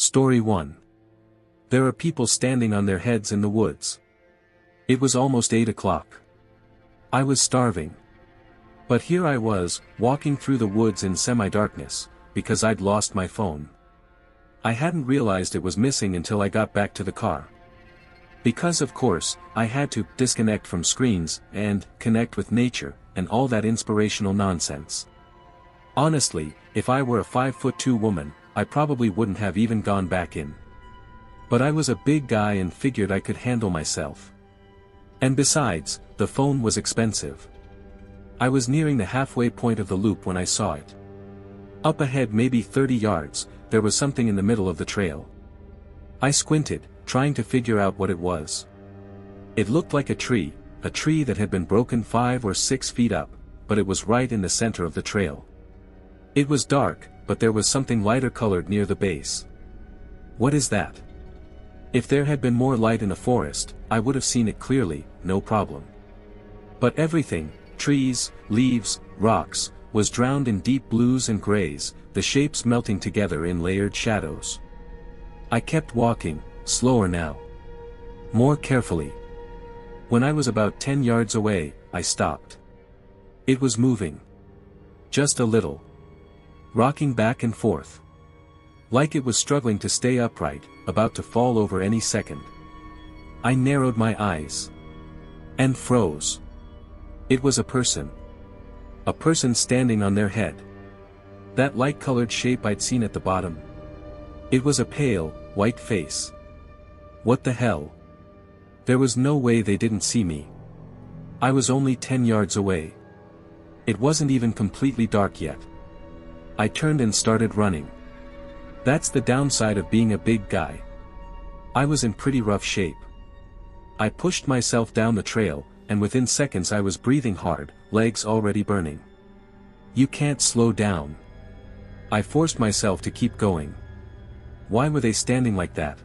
Story 1. There are people standing on their heads in the woods. It was almost 8 o'clock. I was starving. But here I was, walking through the woods in semi-darkness, because I'd lost my phone. I hadn't realized it was missing until I got back to the car. Because of course, I had to disconnect from screens, and connect with nature, and all that inspirational nonsense. Honestly, if I were a 5'2" woman, I probably wouldn't have even gone back in. But I was a big guy and figured I could handle myself. And besides, the phone was expensive. I was nearing the halfway point of the loop when I saw it. Up ahead, maybe 30 yards, there was something in the middle of the trail. I squinted, trying to figure out what it was. It looked like a tree that had been broken 5 or 6 feet up, but it was right in the center of the trail. It was dark, but there was something lighter colored near the base. What is that? If there had been more light in a forest, I would have seen it clearly, no problem. But everything, trees, leaves, rocks, was drowned in deep blues and grays, the shapes melting together in layered shadows. I kept walking, slower now. More carefully. When I was about 10 yards away, I stopped. It was moving. Just a little. Rocking back and forth. Like it was struggling to stay upright, about to fall over any second. I narrowed my eyes. And froze. It was a person. A person standing on their head. That light-colored shape I'd seen at the bottom. It was a pale, white face. What the hell? There was no way they didn't see me. I was only 10 yards away. It wasn't even completely dark yet. I turned and started running. That's the downside of being a big guy. I was in pretty rough shape. I pushed myself down the trail, and within seconds I was breathing hard, legs already burning. You can't slow down. I forced myself to keep going. Why were they standing like that?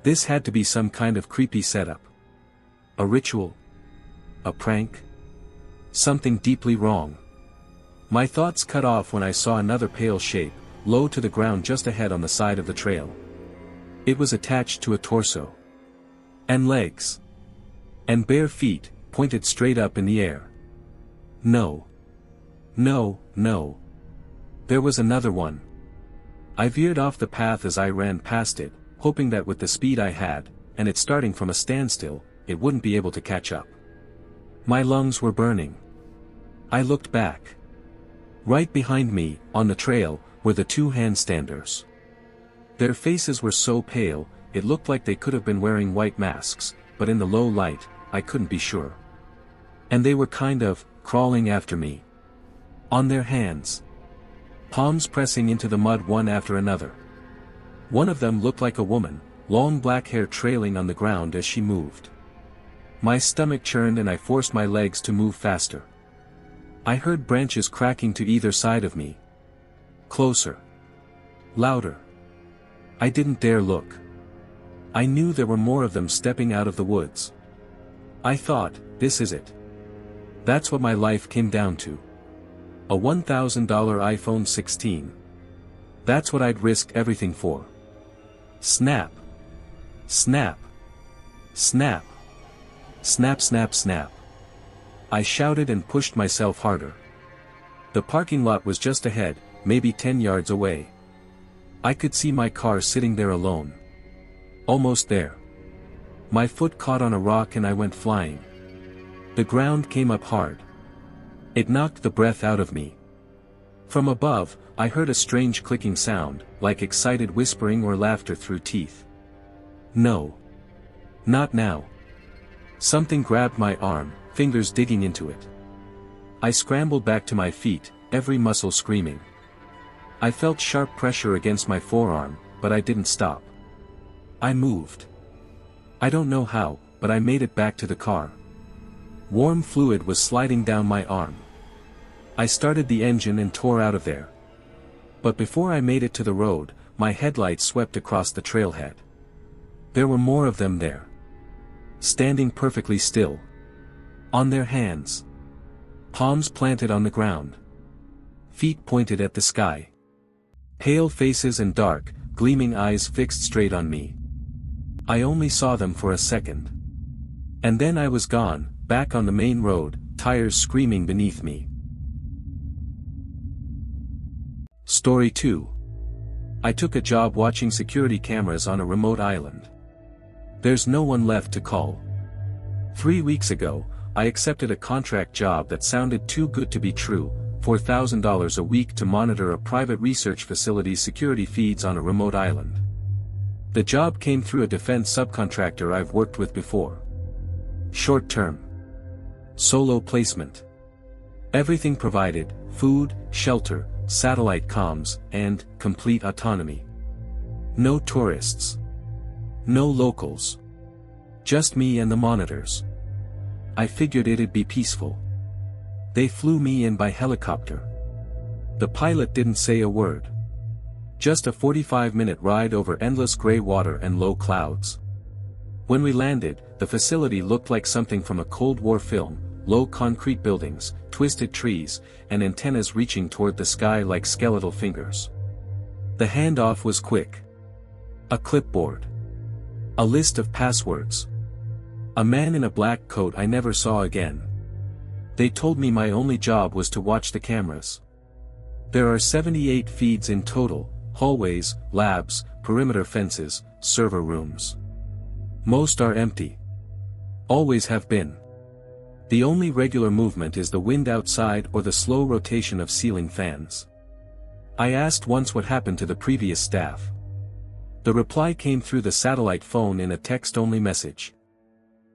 This had to be some kind of creepy setup. A ritual? A prank? Something deeply wrong. My thoughts cut off when I saw another pale shape, low to the ground just ahead on the side of the trail. It was attached to a torso. And legs. And bare feet, pointed straight up in the air. No. No, no. There was another one. I veered off the path as I ran past it, hoping that with the speed I had, and it starting from a standstill, it wouldn't be able to catch up. My lungs were burning. I looked back. Right behind me, on the trail, were the 2 handstanders. Their faces were so pale, it looked like they could have been wearing white masks, but in the low light, I couldn't be sure. And they were kind of, crawling after me. On their hands. Palms pressing into the mud one after another. One of them looked like a woman, long black hair trailing on the ground as she moved. My stomach churned and I forced my legs to move faster. I heard branches cracking to either side of me. Closer. Louder. I didn't dare look. I knew there were more of them stepping out of the woods. I thought, this is it. That's what my life came down to. A $1,000 iPhone 16. That's what I'd risk everything for. Snap. Snap. Snap. Snap, snap, snap. I shouted and pushed myself harder. The parking lot was just ahead, maybe 10 yards away. I could see my car sitting there alone. Almost there. My foot caught on a rock and I went flying. The ground came up hard. It knocked the breath out of me. From above, I heard a strange clicking sound, like excited whispering or laughter through teeth. No. Not now. Something grabbed my arm, fingers digging into it. I scrambled back to my feet, every muscle screaming. I felt sharp pressure against my forearm, but I didn't stop. I moved. I don't know how, but I made it back to the car. Warm fluid was sliding down my arm. I started the engine and tore out of there. But before I made it to the road, my headlights swept across the trailhead. There were more of them there. Standing perfectly still. On their hands. Palms planted on the ground. Feet pointed at the sky. Pale faces and dark, gleaming eyes fixed straight on me. I only saw them for a second. And then I was gone, back on the main road, tires screaming beneath me. Story 2. I took a job watching security cameras on a remote island. There's no one left to call. 3 weeks ago, I accepted a contract job that sounded too good to be true, $4,000 a week to monitor a private research facility's security feeds on a remote island. The job came through a defense subcontractor I've worked with before. Short term. Solo placement. Everything provided: food, shelter, satellite comms, and complete autonomy. No tourists. No locals. Just me and the monitors. I figured it'd be peaceful. They flew me in by helicopter. The pilot didn't say a word. Just a 45-minute ride over endless gray water and low clouds. When we landed, the facility looked like something from a Cold War film: low concrete buildings, twisted trees, and antennas reaching toward the sky like skeletal fingers. The handoff was quick. A clipboard. A list of passwords. A man in a black coat I never saw again. They told me my only job was to watch the cameras. There are 78 feeds in total: hallways, labs, perimeter fences, server rooms. Most are empty. Always have been. The only regular movement is the wind outside or the slow rotation of ceiling fans. I asked once what happened to the previous staff. The reply came through the satellite phone in a text-only message.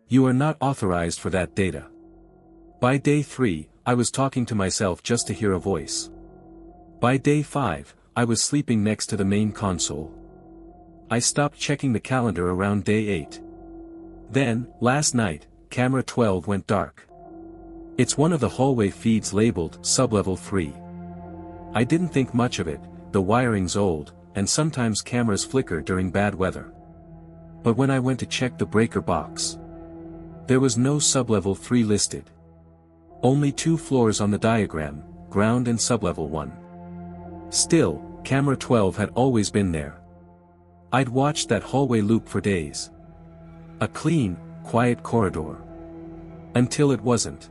You are not authorized for that data. By day 3, I was talking to myself just to hear a voice. By day 5, I was sleeping next to the main console. I stopped checking the calendar around day 8. Then, last night, camera 12 went dark. It's one of the hallway feeds labeled Sublevel 3. I didn't think much of it, the wiring's old, and sometimes cameras flicker during bad weather. But when I went to check the breaker box, there was no Sublevel 3 listed. Only 2 floors on the diagram, ground and Sublevel 1. Still, camera 12 had always been there. I'd watched that hallway loop for days. A clean, quiet corridor. Until it wasn't.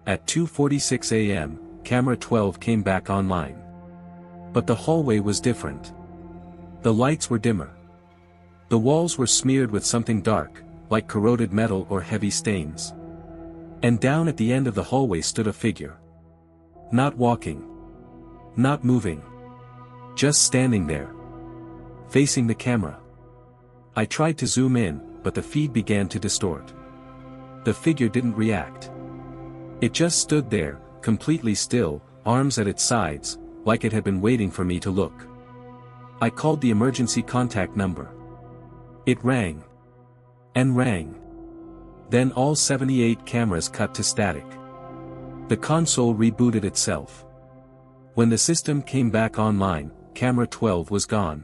At 2:46 a.m., camera 12 came back online. But the hallway was different. The lights were dimmer. The walls were smeared with something dark, like corroded metal or heavy stains. And down at the end of the hallway stood a figure. Not walking. Not moving. Just standing there. Facing the camera. I tried to zoom in, but the feed began to distort. The figure didn't react. It just stood there, completely still, arms at its sides, like it had been waiting for me to look. I called the emergency contact number. It rang. And rang. Then all 78 cameras cut to static. The console rebooted itself. When the system came back online, camera 12 was gone.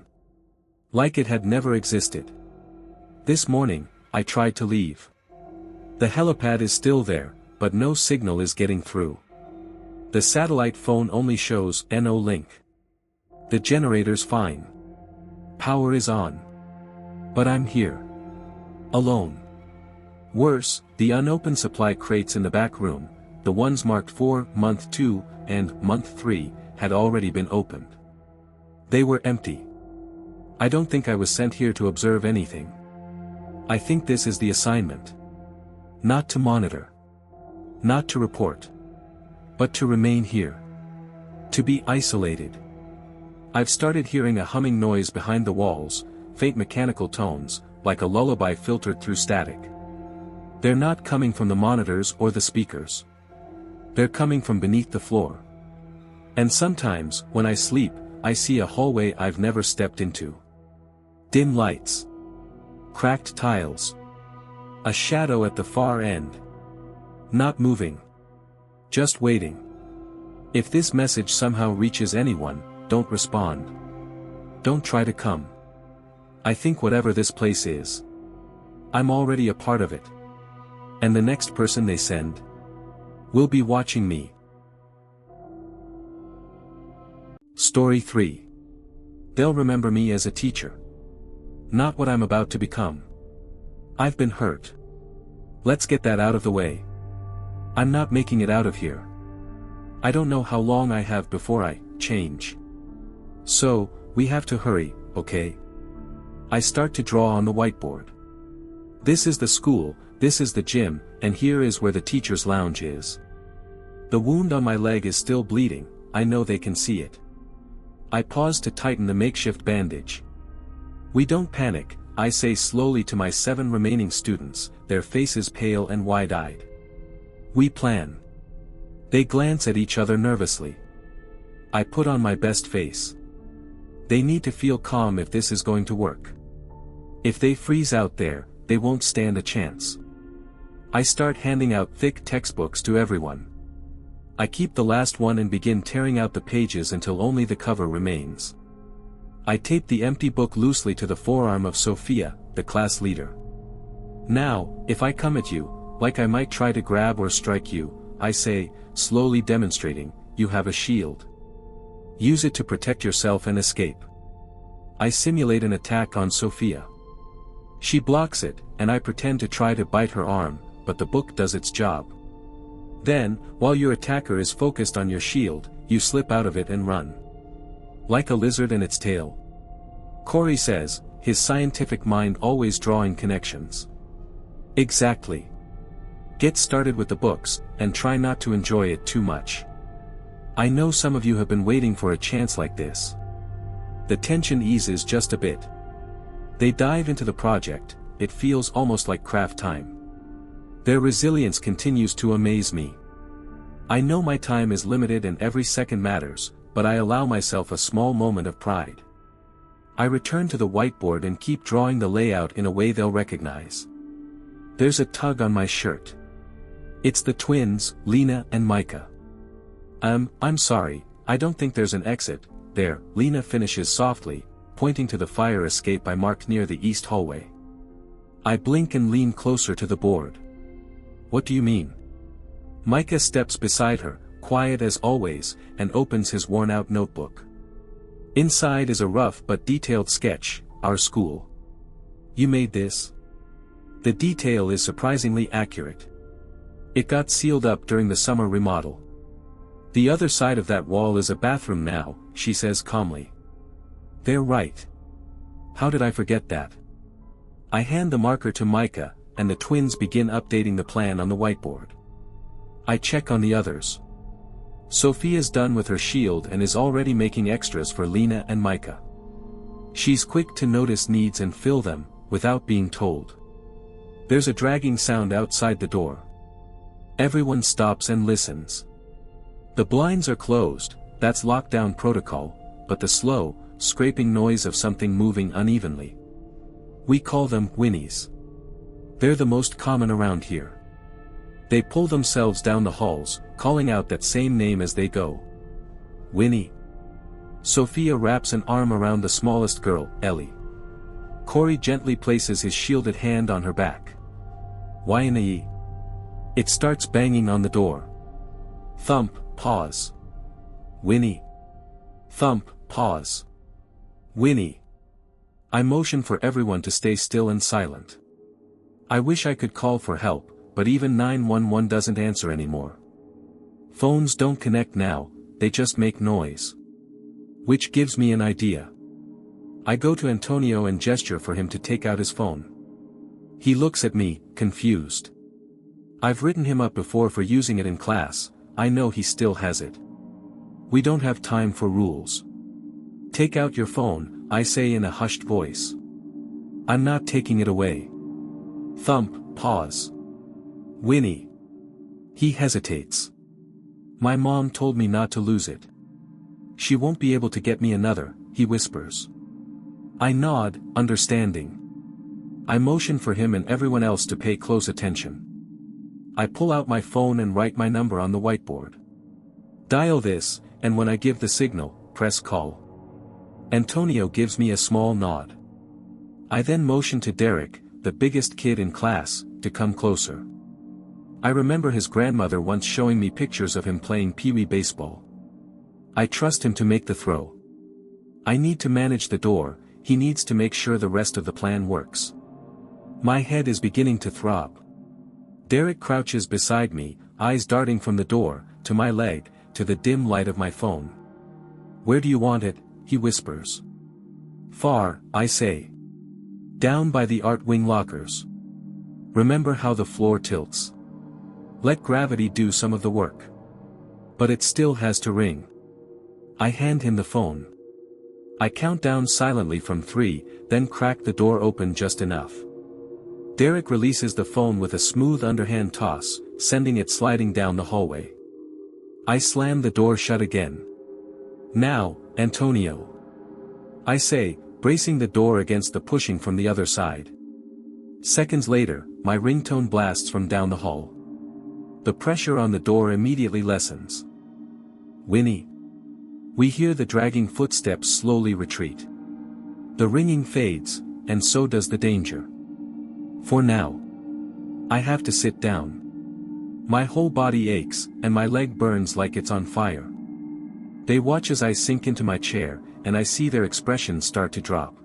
Like it had never existed. This morning, I tried to leave. The helipad is still there, but no signal is getting through. The satellite phone only shows NO link. The generator's fine. Power is on. But I'm here. Alone. Worse, the unopened supply crates in the back room, the ones marked for month 2 and month 3, had already been opened. They were empty. I don't think I was sent here to observe anything. I think this is the assignment. Not to monitor. Not to report. But to remain here. To be isolated. I've started hearing a humming noise behind the walls, faint mechanical tones, like a lullaby filtered through static. They're not coming from the monitors or the speakers. They're coming from beneath the floor. And sometimes, when I sleep, I see a hallway I've never stepped into. Dim lights. Cracked tiles. A shadow at the far end. Not moving. Just waiting. If this message somehow reaches anyone, don't respond. Don't try to come. I think whatever this place is, I'm already a part of it. And the next person they send will be watching me. Story 3. They'll remember me as a teacher. Not what I'm about to become. I've been hurt. Let's get that out of the way. I'm not making it out of here. I don't know how long I have before I change. So, we have to hurry, okay? I start to draw on the whiteboard. This is the school, this is the gym, and here is where the teacher's lounge is. The wound on my leg is still bleeding, I know they can see it. I pause to tighten the makeshift bandage. We don't panic, I say slowly to my 7 remaining students, their faces pale and wide-eyed. We plan. They glance at each other nervously. I put on my best face. They need to feel calm if this is going to work. If they freeze out there, they won't stand a chance. I start handing out thick textbooks to everyone. I keep the last one and begin tearing out the pages until only the cover remains. I tape the empty book loosely to the forearm of Sophia, the class leader. Now, if I come at you, like I might try to grab or strike you, I say, slowly demonstrating, you have a shield. Use it to protect yourself and escape. I simulate an attack on Sophia. She blocks it, and I pretend to try to bite her arm, but the book does its job. Then, while your attacker is focused on your shield, you slip out of it and run. Like a lizard and its tail. Corey says, his scientific mind always drawing connections. Exactly. Get started with the books, and try not to enjoy it too much. I know some of you have been waiting for a chance like this. The tension eases just a bit. They dive into the project, it feels almost like craft time. Their resilience continues to amaze me. I know my time is limited and every second matters, but I allow myself a small moment of pride. I return to the whiteboard and keep drawing the layout in a way they'll recognize. There's a tug on my shirt. It's the twins, Lena and Micah. I'm sorry, I don't think there's an exit. There, Lena finishes softly, pointing to the fire escape I marked near the east hallway. I blink and lean closer to the board. What do you mean? Micah steps beside her, quiet as always, and opens his worn-out notebook. Inside is a rough but detailed sketch, our school. You made this? The detail is surprisingly accurate. It got sealed up during the summer remodel. The other side of that wall is a bathroom now, she says calmly. They're right. How did I forget that? I hand the marker to Micah, and the twins begin updating the plan on the whiteboard. I check on the others. Sophia's done with her shield and is already making extras for Lena and Micah. She's quick to notice needs and fill them, without being told. There's a dragging sound outside the door. Everyone stops and listens. The blinds are closed, that's lockdown protocol, but the slow, scraping noise of something moving unevenly. We call them whinnies. They're the most common around here. They pull themselves down the halls, calling out that same name as they go. Winnie. Sophia wraps an arm around the smallest girl, Ellie. Corey gently places his shielded hand on her back. Winnie. It starts banging on the door. Thump, pause. Winnie. Thump, pause. Winnie. I motion for everyone to stay still and silent. I wish I could call for help, but even 911 doesn't answer anymore. Phones don't connect now, they just make noise. Which gives me an idea. I go to Antonio and gesture for him to take out his phone. He looks at me, confused. I've written him up before for using it in class, I know he still has it. We don't have time for rules. Take out your phone, I say in a hushed voice. I'm not taking it away. Thump, pause. Winnie. He hesitates. My mom told me not to lose it. She won't be able to get me another, he whispers. I nod, understanding. I motion for him and everyone else to pay close attention. I pull out my phone and write my number on the whiteboard. Dial this, and when I give the signal, press call. Antonio gives me a small nod. I then motion to Derek, the biggest kid in class, to come closer. I remember his grandmother once showing me pictures of him playing pee-wee baseball. I trust him to make the throw. I need to manage the door, he needs to make sure the rest of the plan works. My head is beginning to throb. Derek crouches beside me, eyes darting from the door, to my leg, to the dim light of my phone. "Where do you want it?" he whispers. "Far," I say. "Down by the art wing lockers. Remember how the floor tilts? Let gravity do some of the work." But it still has to ring. I hand him the phone. I count down silently from 3, then crack the door open just enough. Derek releases the phone with a smooth underhand toss, sending it sliding down the hallway. I slam the door shut again. "Now, Antonio," I say, bracing the door against the pushing from the other side. Seconds later, my ringtone blasts from down the hall. The pressure on the door immediately lessens. "Winnie." We hear the dragging footsteps slowly retreat. The ringing fades, and so does the danger. For now. I have to sit down. My whole body aches, and my leg burns like it's on fire. They watch as I sink into my chair, and I see their expressions start to drop.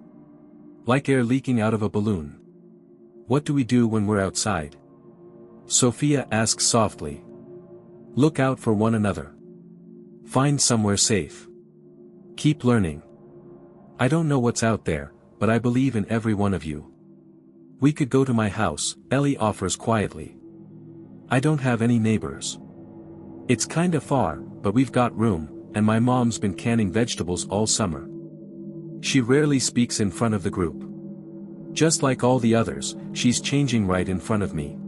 Like air leaking out of a balloon. "What do we do when we're outside?" Sophia asks softly. "Look out for one another. Find somewhere safe. Keep learning. I don't know what's out there, but I believe in every one of you." "We could go to my house," Ellie offers quietly. "I don't have any neighbors. It's kinda far, but we've got room, and my mom's been canning vegetables all summer." She rarely speaks in front of the group. Just like all the others, she's changing right in front of me.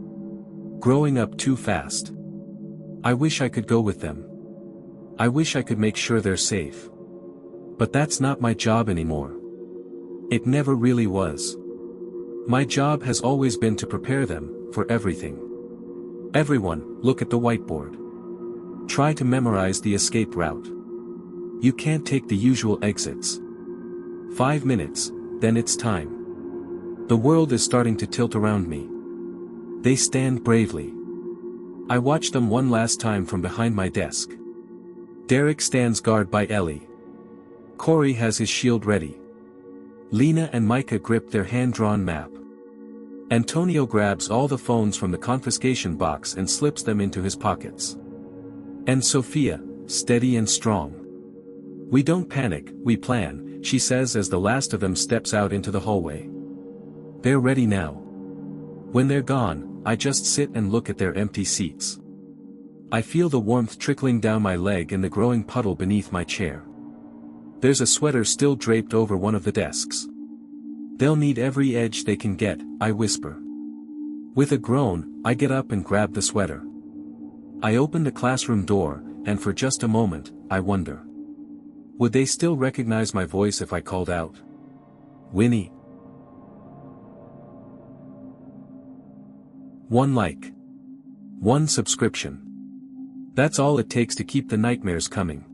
Growing up too fast. I wish I could go with them. I wish I could make sure they're safe. But that's not my job anymore. It never really was. My job has always been to prepare them, for everything. "Everyone, look at the whiteboard. Try to memorize the escape route. You can't take the usual exits. 5 minutes, then it's time." The world is starting to tilt around me. They stand bravely. I watch them one last time from behind my desk. Derek stands guard by Ellie. Corey has his shield ready. Lena and Micah grip their hand-drawn map. Antonio grabs all the phones from the confiscation box and slips them into his pockets. And Sophia, steady and strong. "We don't panic, we plan," she says as the last of them steps out into the hallway. They're ready now. When they're gone, I just sit and look at their empty seats. I feel the warmth trickling down my leg and the growing puddle beneath my chair. There's a sweater still draped over one of the desks. "They'll need every edge they can get," I whisper. With a groan, I get up and grab the sweater. I open the classroom door, and for just a moment, I wonder. Would they still recognize my voice if I called out? "Winnie." 1 like. 1 subscription. That's all it takes to keep the nightmares coming.